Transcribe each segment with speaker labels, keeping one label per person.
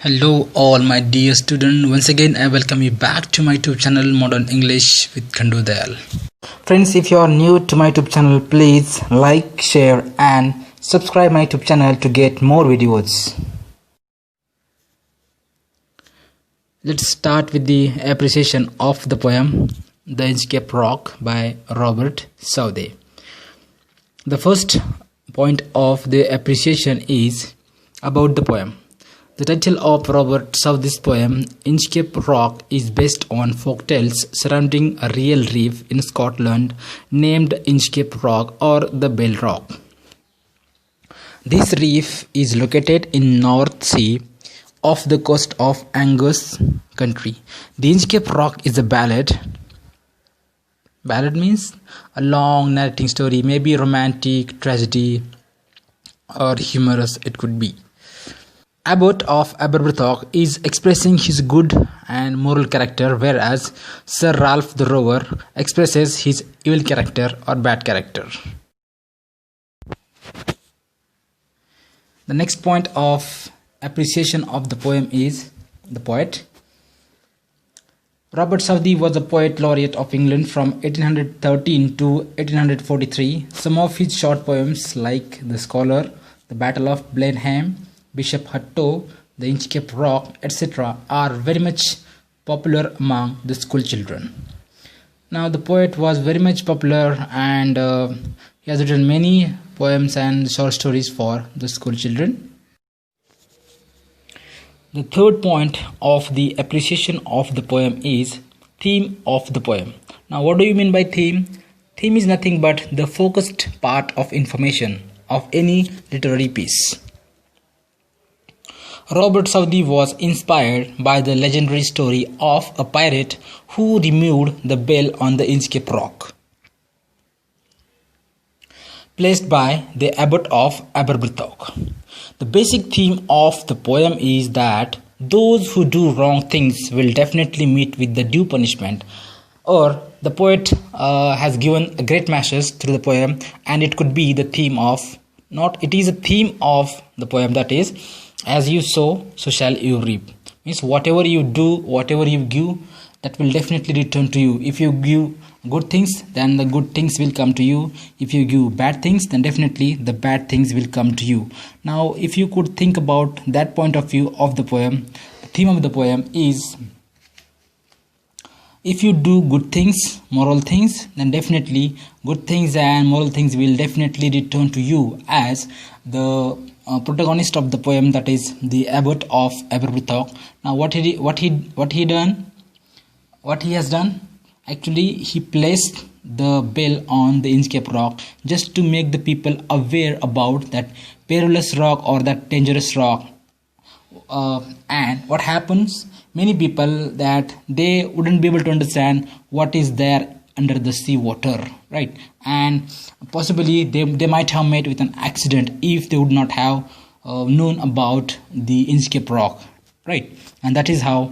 Speaker 1: Hello all my dear student, once again I welcome you back to my YouTube channel Modern English with Khandu Dayal. Friends, if you are new to my YouTube channel, please like, share and subscribe my YouTube channel to get more videos. Let's start with the appreciation of the poem The Inchcape Rock by Robert Southey. The first point of the appreciation is about the poem. The title of Robert Southey's poem, Inchcape Rock, is based on folktales surrounding a real reef in Scotland named Inchcape Rock or the Bell Rock. This reef is located in North Sea off the coast of Angus country. The Inchcape Rock is a ballad. Ballad means a long narrating story, maybe romantic, tragedy or humorous it could be. Abbot of Aberbrothock is expressing his good and moral character, whereas Sir Ralph the Rover expresses his evil character or bad character. The next point of appreciation of the poem is the poet. Robert Southey was a poet laureate of England from 1813 to 1843. Some of his short poems like The Scholar, The Battle of Blenheim, Bishop Hutto, The Inchcape Rock, etc. are very much popular among the school children. Now the poet was very much popular and he has written many poems and short stories for the school children. The third point of the appreciation of the poem is theme of the poem. Now what do you mean by theme? Theme is nothing but the focused part of information of any literary piece. Robert Southey was inspired by the legendary story of a pirate who removed the bell on the Inchcape Rock, placed by the Abbot of Aberbrothock. The basic theme of the poem is that those who do wrong things will definitely meet with the due punishment. Or the poet has given a great message through the poem, and it could be the theme of, it is a theme of the poem, that is, as you sow, so shall you reap. Means whatever you do, whatever you give, that will definitely return to you. If you give good things, then the good things will come to you. If you give bad things, then definitely the bad things will come to you. Now, if you could think about that point of view of the poem, the theme of the poem is, if you do good things, moral things, then definitely good things and moral things will definitely return to you, as the protagonist of the poem, that is the Abbot of Aberbrothock. Now what he has done, actually he placed the bell on the Inchcape Rock just to make the people aware about that perilous rock or that dangerous rock. And what happens, many people that they wouldn't be able to understand what is there under the sea water, right? And possibly they might have met with an accident if they would not have known about the Inchcape Rock, right? And that is how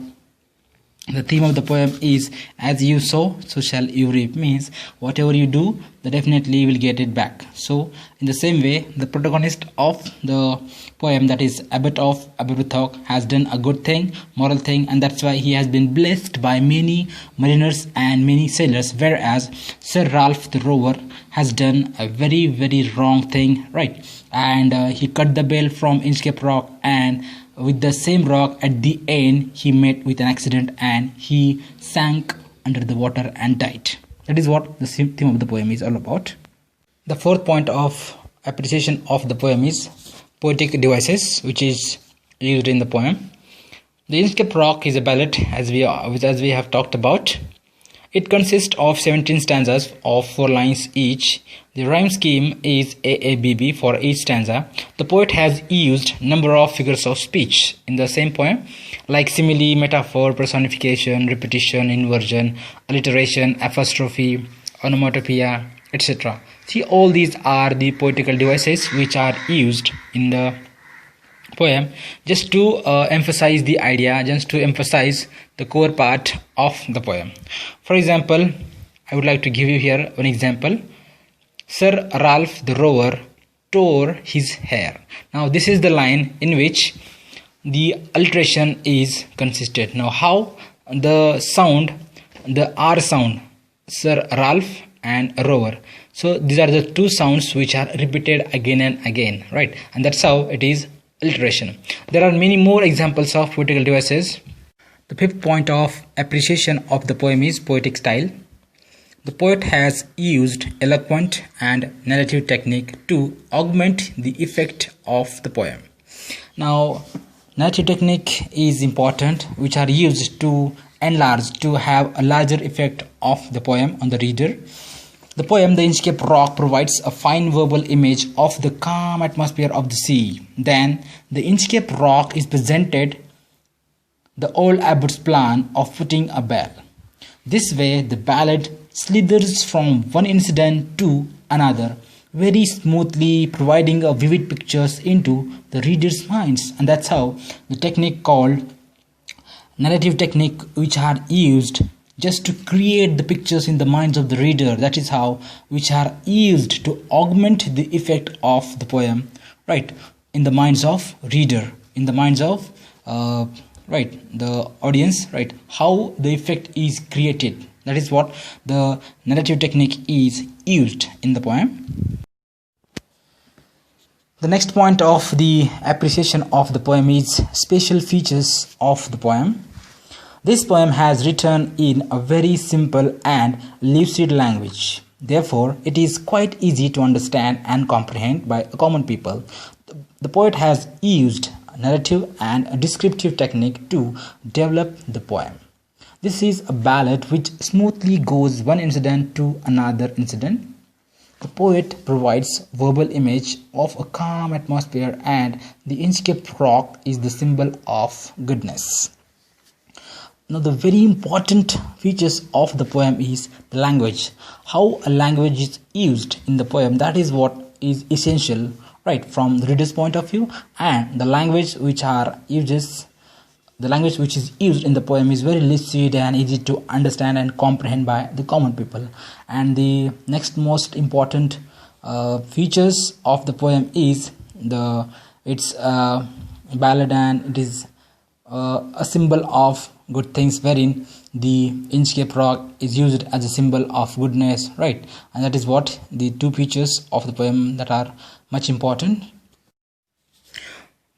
Speaker 1: the theme of the poem is, as you sow, so shall you reap. Means whatever you do, then definitely you will get it back. So in the same way, the protagonist of the poem, that is Abbot of Aberbrothock, has done a good thing, moral thing, and that's why he has been blessed by many mariners and many sailors, whereas Sir Ralph the Rover has done a very, very wrong thing, right? And he cut the bell from Inchcape Rock, and with the same rock at the end he met with an accident and he sank under the water and died. That is what the theme of the poem is all about. The fourth point of appreciation of the poem is poetic devices, which is used in the poem. The Inchcape Rock is a ballad, as we have talked about. It consists of 17 stanzas of 4 lines each. The rhyme scheme is AABB for each stanza. The poet has used number of figures of speech in the same poem, like simile, metaphor, personification, repetition, inversion, alliteration, apostrophe, onomatopoeia, etc. See, all these are the poetical devices which are used in the poem just to emphasize the idea, just to emphasize the core part of the poem. For example, I would like to give you here an example. Sir Ralph the Rover tore his hair. Now this is the line in which the alliteration is consistent. Now how the sound, the R sound, Sir Ralph and Rover, so these are the two sounds which are repeated again and again, right? And that's how it is alliteration. There are many more examples of poetical devices. The fifth point of appreciation of the poem is poetic style. The poet has used eloquent and narrative technique to augment the effect of the poem. Now, narrative technique is important, which are used to enlarge, to have a larger effect of the poem on the reader. The poem The Inchcape Rock provides a fine verbal image of the calm atmosphere of the sea. Then, the Inchcape Rock is presented the old abbot's plan of putting a bell. This way, the ballad slithers from one incident to another very smoothly, providing a vivid pictures into the reader's minds. And that's how the technique called narrative technique, which are used just to create the pictures in the minds of the reader, that is how, which are used to augment the effect of the poem, right, in the minds of reader, in the minds of right, the audience, right, how the effect is created. That is what the narrative technique is used in the poem. The next point of the appreciation of the poem is special features of the poem. This poem has written in a very simple and lucid language. Therefore, it is quite easy to understand and comprehend by common people. The poet has used narrative and descriptive technique to develop the poem. This is a ballad which smoothly goes one incident to another incident. The poet provides verbal image of a calm atmosphere, and the Inchcape Rock is the symbol of goodness. Now, the very important features of the poem is the language. How a language is used in the poem, that is what is essential, right, from the reader's point of view. And the language which is used in the poem is very lucid and easy to understand and comprehend by the common people. And the next most important features of the poem is it's a ballad, and it is a symbol of good things, wherein the Inchcape Rock is used as a symbol of goodness, right? And that is what the two features of the poem that are much important.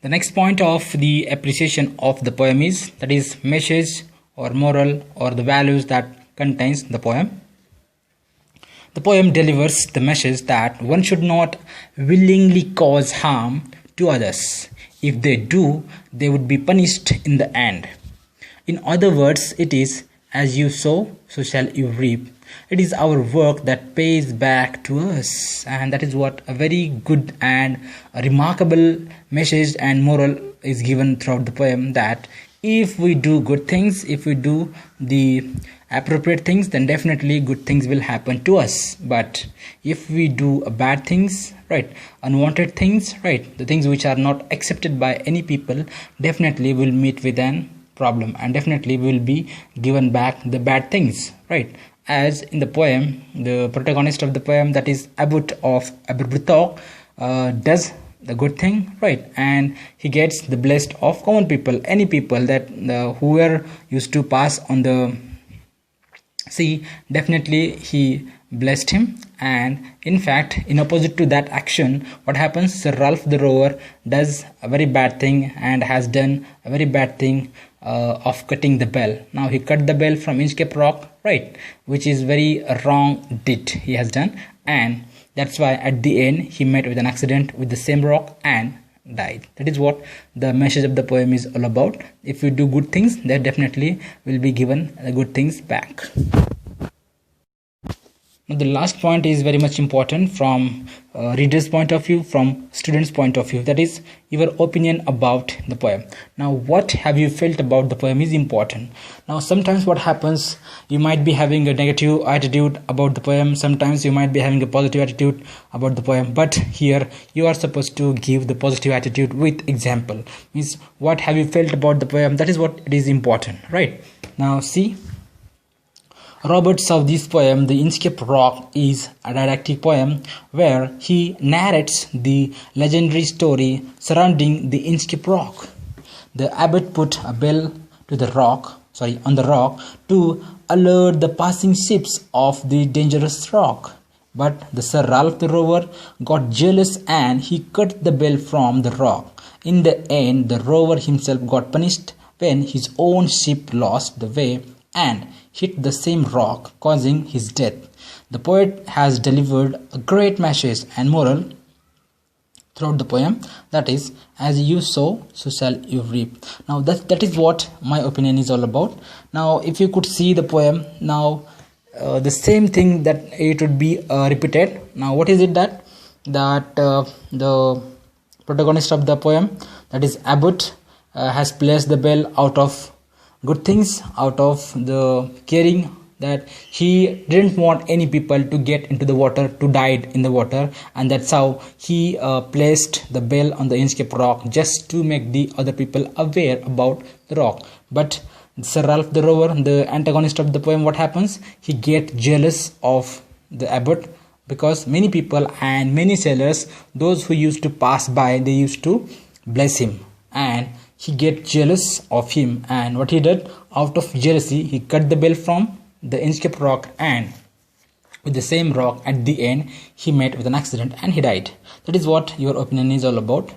Speaker 1: The next point of the appreciation of the poem is, that is, message or moral or the values that contains the poem. The poem delivers the message that one should not willingly cause harm to others. If they do, they would be punished in the end. In other words, it is, as you sow, so shall you reap. It is our work that pays back to us. And that is what a very good and a remarkable message and moral is given throughout the poem, that if we do good things, if we do the appropriate things, then definitely good things will happen to us. But if we do bad things, right, unwanted things, right, the things which are not accepted by any people, definitely will meet with an problem, and definitely will be given back the bad things, right? As in the poem, the protagonist of the poem, that is Abbot of Aberbrithok, does the good thing, right, and he gets the blessed of common people, any people that who were used to pass on the sea, definitely he blessed him. And in fact, in opposite to that action, what happens, Sir Ralph the Rover does a very bad thing and has done a very bad thing of cutting the bell. Now he cut the bell from Inchcape Rock, right, which is very wrong deed he has done, and that's why at the end he met with an accident with the same rock and died. That is what the message of the poem is all about. If we do good things, then definitely will be given the good things back. Now, the last point is very much important from reader's point of view, from student's point of view, that is your opinion about the poem. Now, what have you felt about the poem is important. Now, sometimes what happens, you might be having a negative attitude about the poem, sometimes you might be having a positive attitude about the poem, but here you are supposed to give the positive attitude with example. Means, what have you felt about the poem, that is what it is important, right? Now, see, Robert Southey's poem, The Inchcape Rock, is a didactic poem where he narrates the legendary story surrounding the Inchcape Rock. The abbot put a bell to the rock, on the rock to alert the passing ships of the dangerous rock. But the Sir Ralph the Rover got jealous and he cut the bell from the rock. In the end, the rover himself got punished when his own ship lost the way and hit the same rock, causing his death. The poet has delivered a great message and moral throughout the poem, that is, as you sow, so shall you reap. Now that is what my opinion is all about. Now if you could see the poem, now the same thing that it would be repeated. Now what is it that the protagonist of the poem, that is abbot, has placed the bell out of good things, out of the caring that he didn't want any people to get into the water, to die in the water, and that's how he placed the bell on the Inchcape Rock, just to make the other people aware about the rock. But Sir Ralph the Rover, the antagonist of the poem, what happens? He gets jealous of the abbot, because many people and many sailors, those who used to pass by, they used to bless him, and he gets jealous of him. And what he did, out of jealousy, he cut the bell from the Inchcape Rock, and with the same rock at the end he met with an accident and he died. That is what your opinion is all about.